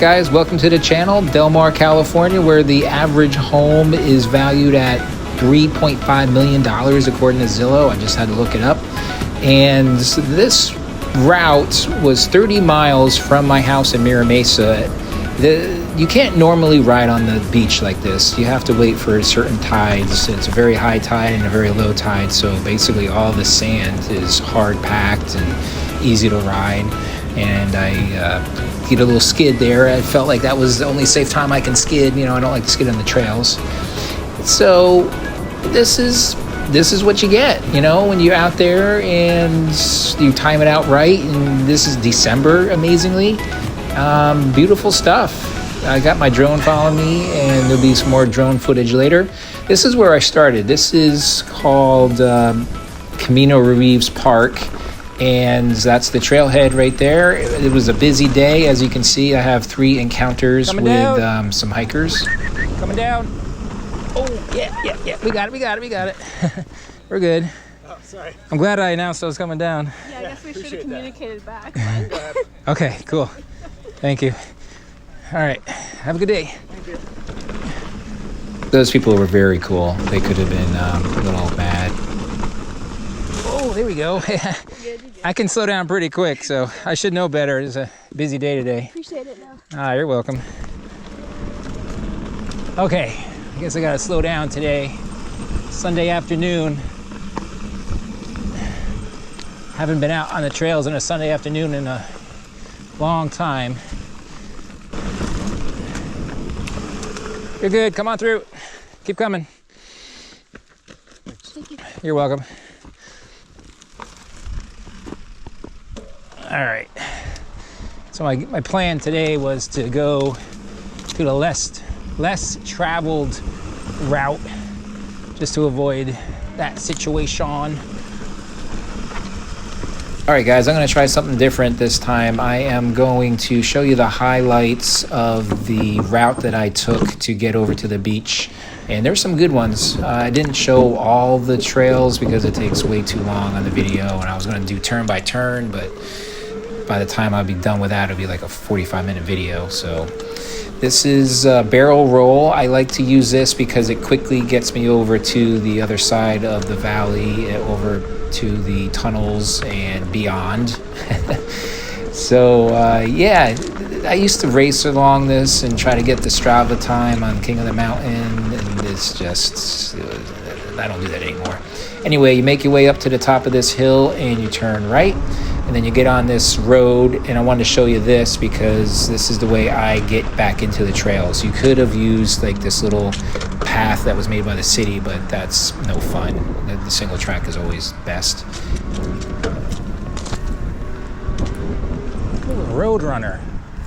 guys? Welcome to the channel, Del Mar, California, where the average home is valued at $3.5 million according to Zillow. I just had to look it up. And this route was 30 miles from my house in Mira Mesa. You can't normally ride on the beach like this. You have to wait for certain tides. It's a very high tide and a very low tide, so basically all the sand is hard packed and easy to ride. And I did a little skid there. I felt like that was the only safe time I can skid. You know, I don't like to skid on the trails. So this is what you get, you know, when you're out there and you time it out right. And this is December, amazingly. Beautiful stuff. I got my drone following me, and there'll be some more drone footage later. This is where I started. This is called Camino Reeves Park, and that's the trailhead right there. It was a busy day. As you can see, I have 3 encounters with some hikers. Coming down. Oh, yeah. We got it. We're good. Oh, sorry. I'm glad I announced I was coming down. Yeah, I guess we should have communicated back. Okay, cool. Thank you. All right. Have a good day. Thank you. Those people were very cool. They could have been a little mad. Oh, there we go. I can slow down pretty quick, so I should know better. It's a busy day today. Appreciate it now. You're welcome. Okay, I guess I gotta slow down today. Sunday afternoon. Haven't been out on the trails on a Sunday afternoon in a long time. You're good. Come on through. Keep coming. Thank you. You're welcome. All right. So my plan today was to go to the less traveled route, just to avoid that situation. All right, guys, I'm going to try something different this time. I am going to show you the highlights of the route that I took to get over to the beach. And there's some good ones. I didn't show all the trails because it takes way too long on the video, and I was going to do turn by turn, but by the time I'll be done with that, it'll be like a 45-minute video. So this is barrel roll. I like to use this because it quickly gets me over to the other side of the valley, over to the tunnels and beyond. So yeah, I used to race along this and try to get the Strava time on King of the Mountain, and it's just, I don't do that anymore. Anyway, you make your way up to the top of this hill and you turn right, and then you get on this road. And I wanted to show you this because this is the way I get back into the trails. You could have used like this little path that was made by the city, but that's no fun. The single track is always best. Ooh, a Roadrunner.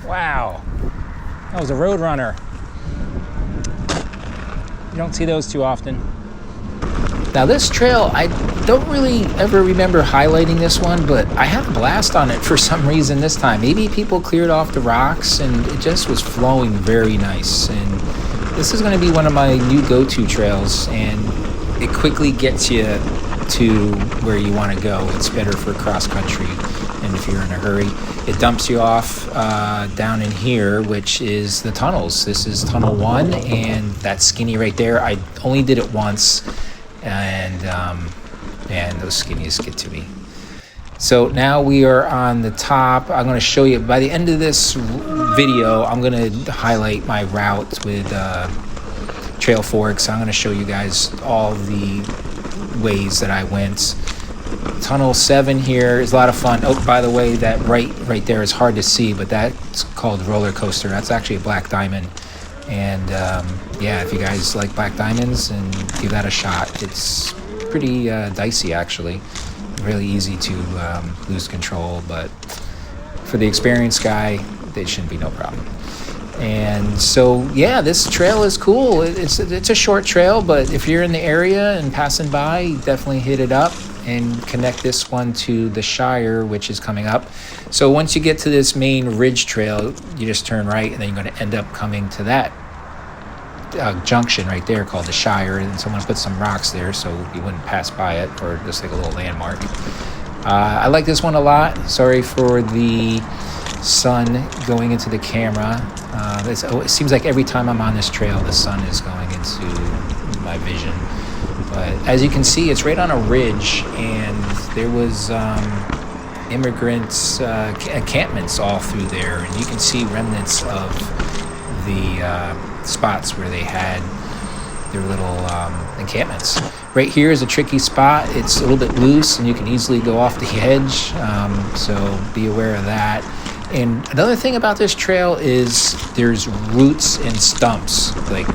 Wow, that was a Roadrunner. You don't see those too often. Now this trail, I don't really ever remember highlighting this one, but I had a blast on it for some reason this time. Maybe people cleared off the rocks and it just was flowing very nice. And this is going to be one of my new go-to trails, and it quickly gets you to where you want to go. It's better for cross country, and if you're in a hurry, it dumps you off down in here, which is the tunnels. This is tunnel 1, and that's skinny right there. I only did it once, and man, those skinnies get to me. So now we are on the top. I'm going to show you, by the end of this video, I'm going to highlight my route with Trail Forks. I'm going to show you guys all the ways that I went. Tunnel 7 here is a lot of fun. Oh, by the way, that right there is hard to see, but that's called Roller Coaster. That's actually a black diamond. And yeah, if you guys like black diamonds, and give that a shot. It's pretty dicey, actually. Really easy to lose control, but for the experienced guy, it shouldn't be no problem. And so yeah, this trail is cool. It's a short trail, but if you're in the area and passing by, definitely hit it up and connect this one to the Shire, which is coming up. So once you get to this main ridge trail, you just turn right, and then you're going to end up coming to that junction right there called the Shire, and someone put some rocks there so you wouldn't pass by it, or just like a little landmark. I like this one a lot. Sorry for the sun going into the camera. It seems like every time I'm on this trail, the sun is going into my vision. But as you can see, it's right on a ridge, and there was immigrants encampments all through there, and you can see remnants of the spots where they had their little encampments. Right here is a tricky spot. It's a little bit loose, and you can easily go off the edge, so be aware of that. And another thing about this trail is there's roots and stumps, like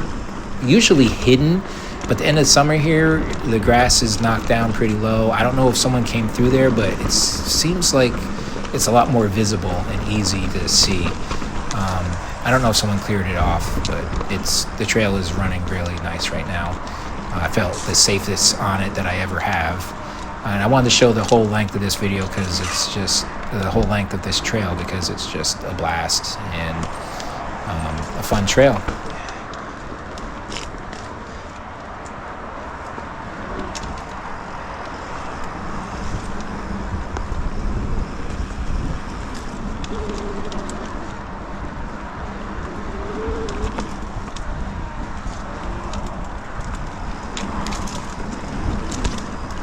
usually hidden. But at the end of summer here, the grass is knocked down pretty low. I don't know if someone came through there, but it seems like it's a lot more visible and easy to see. I don't know if someone cleared it off, but the trail is running really nice right now. I felt the safest on it that I ever have. And I wanted to show the whole length of this video because it's just the whole length of this trail because it's just a blast and a fun trail.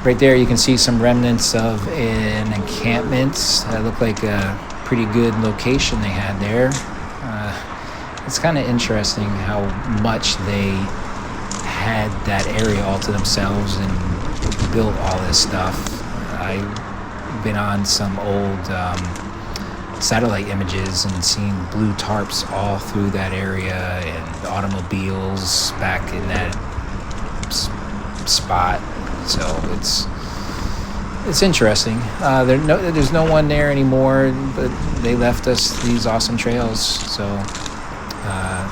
Right there you can see some remnants of an encampment. That looked like a pretty good location they had there. It's kind of interesting how much they had that area all to themselves and built all this stuff. I've been on some old satellite images and seen blue tarps all through that area and automobiles back in that spot. So it's interesting. There's no one there anymore, but they left us these awesome trails. So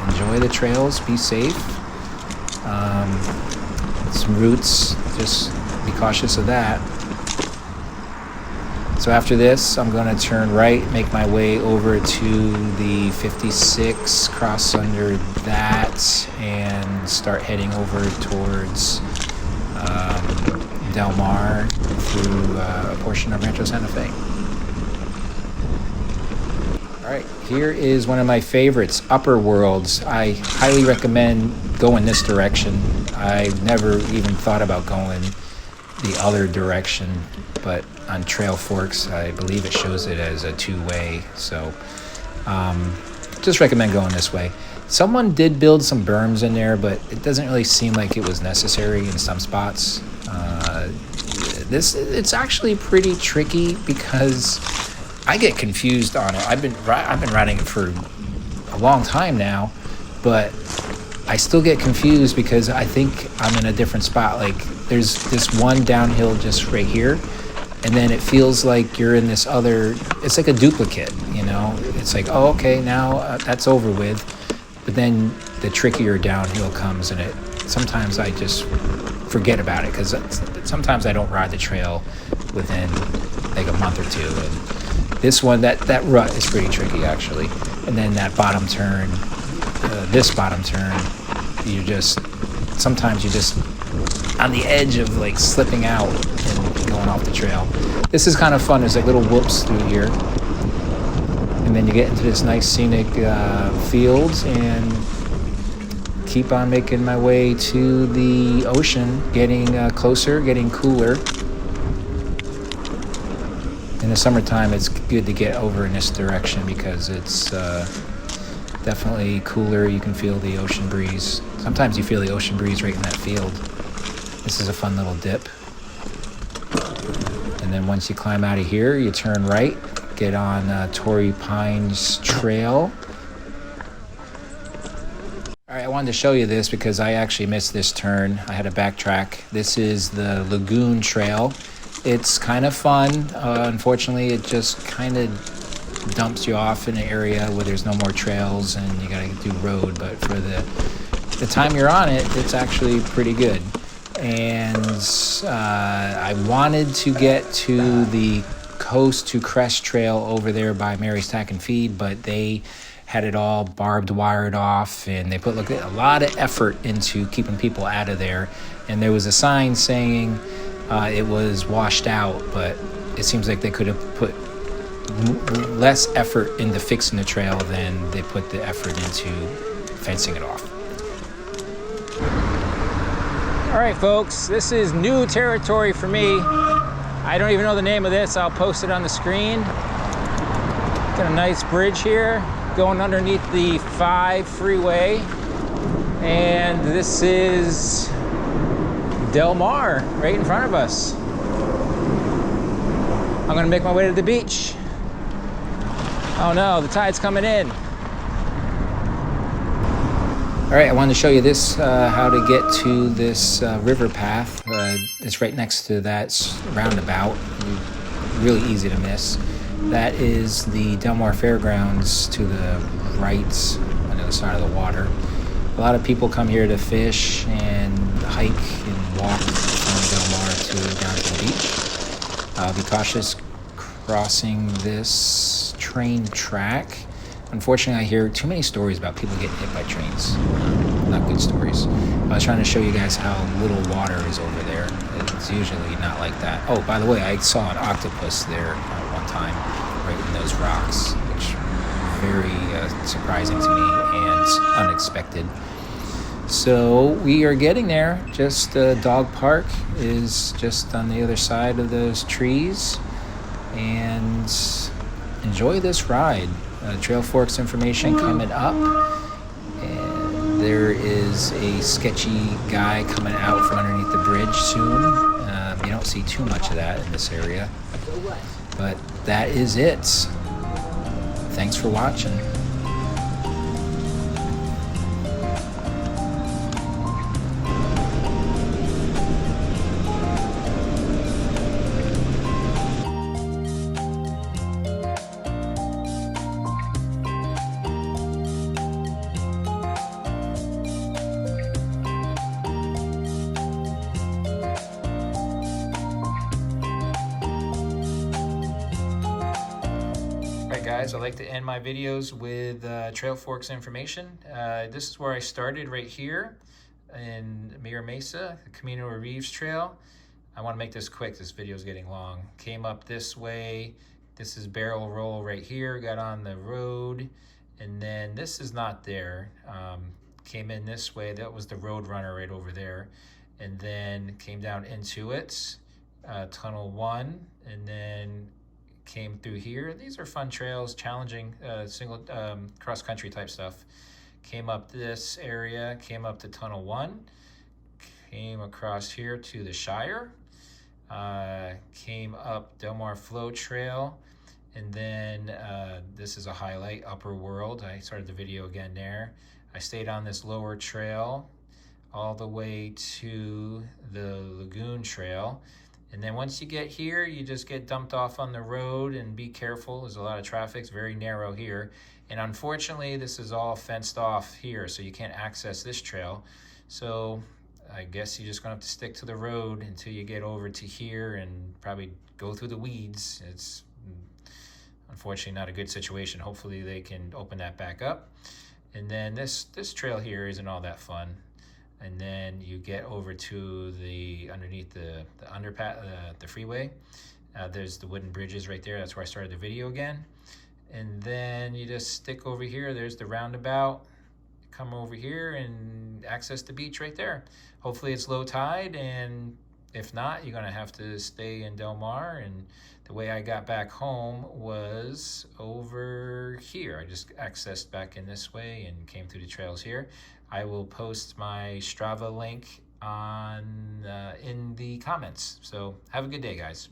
enjoy the trails, be safe. Some roots, just be cautious of that. So after this, I'm going to turn right, make my way over to the 56, cross under that, and start heading over towards Del Mar through a portion of Rancho Santa Fe. All right, here is one of my favorites, Upper Worlds. I highly recommend going this direction. I never even thought about going the other direction, but on Trail Forks, I believe it shows it as a two-way. So just recommend going this way. Someone did build some berms in there, but it doesn't really seem like it was necessary in some spots. It's actually pretty tricky because I get confused on it. I've been riding it for a long time now, but I still get confused because I think I'm in a different spot. Like there's this one downhill just right here, and then it feels like you're in this other. It's like a duplicate, you know. It's like, oh, okay, now that's over with. But then the trickier downhill comes, and sometimes I just forget about it because sometimes I don't ride the trail within like a month or two. And this one, that rut is pretty tricky actually. And then that bottom turn, this bottom turn, sometimes you're just on the edge of like slipping out and going off the trail. This is kind of fun. There's like little whoops through here. And then you get into this nice scenic fields and keep on making my way to the ocean, getting closer, getting cooler. In the summertime, it's good to get over in this direction because it's definitely cooler. You can feel the ocean breeze. Sometimes you feel the ocean breeze right in that field. This is a fun little dip. And then once you climb out of here, you turn right. Get on Torrey Pines Trail. All right, I wanted to show you this because I actually missed this turn. I had to backtrack. This is the Lagoon Trail. It's kind of fun. Unfortunately, it just kind of dumps you off in an area where there's no more trails and you gotta do road. But for the time you're on it, it's actually pretty good. And I wanted to get to the Coast to Crest Trail over there by Mary's Tack and Feed, but they had it all barbed wired off, and they put a lot of effort into keeping people out of there. And there was a sign saying it was washed out, but it seems like they could have put less effort into fixing the trail than they put the effort into fencing it off. All right, folks, this is new territory for me. I don't even know the name of this. I'll post it on the screen. Got a nice bridge here going underneath the 5 freeway. And this is Del Mar right in front of us. I'm gonna make my way to the beach. Oh no, the tide's coming in. All right, I wanted to show you this, how to get to this river path. It's right next to that roundabout. Really easy to miss. That is the Del Mar Fairgrounds to the right on the other side of the water. A lot of people come here to fish and hike and walk from Del Mar to down to the beach. Be cautious crossing this train track. Unfortunately, I hear too many stories about people getting hit by trains. Not good stories. I was trying to show you guys how little water is over there. It's usually not like that. Oh, by the way, I saw an octopus there one time, right in those rocks, which very surprising to me and unexpected. So we are getting there. Just the dog park is just on the other side of those trees. And enjoy this ride. Trail Forks information coming up. And there is a sketchy guy coming out from underneath the bridge soon. You don't see too much of that in this area. But that is it. Thanks for watching. Guys, I like to end my videos with Trail Forks information. This is where I started right here in Mira Mesa, the Camino Reeves Trail. I want to make this quick. This video is getting long. Came up this way. This is Barrel Roll right here. Got on the road, and then this is not there. Came in this way. That was the Roadrunner right over there, and then came down into it, Tunnel 1, and then came through here. These are fun trails, challenging, single cross-country type stuff. Came up this area, came up to Tunnel 1, came across here to the Shire, came up Del Mar Flow Trail, and then this is a highlight, Upper World. I started the video again there. I stayed on this lower trail all the way to the Lagoon Trail. And then once you get here, you just get dumped off on the road, and be careful. There's a lot of traffic. It's very narrow here. And unfortunately, this is all fenced off here, so you can't access this trail. So I guess you're just gonna have to stick to the road until you get over to here and probably go through the weeds. It's unfortunately not a good situation. Hopefully they can open that back up. And then this trail here isn't all that fun. And then you get over to the underneath the underpass, the freeway. There's the wooden bridges right there. That's where I started the video again. And then you just stick over here. There's the roundabout. Come over here and access the beach right there. Hopefully it's low tide, and if not, you're gonna have to stay in Del Mar. And the way I got back home was over here. I just accessed back in this way and came through the trails here. I will post my Strava link on in the comments. So have a good day, guys.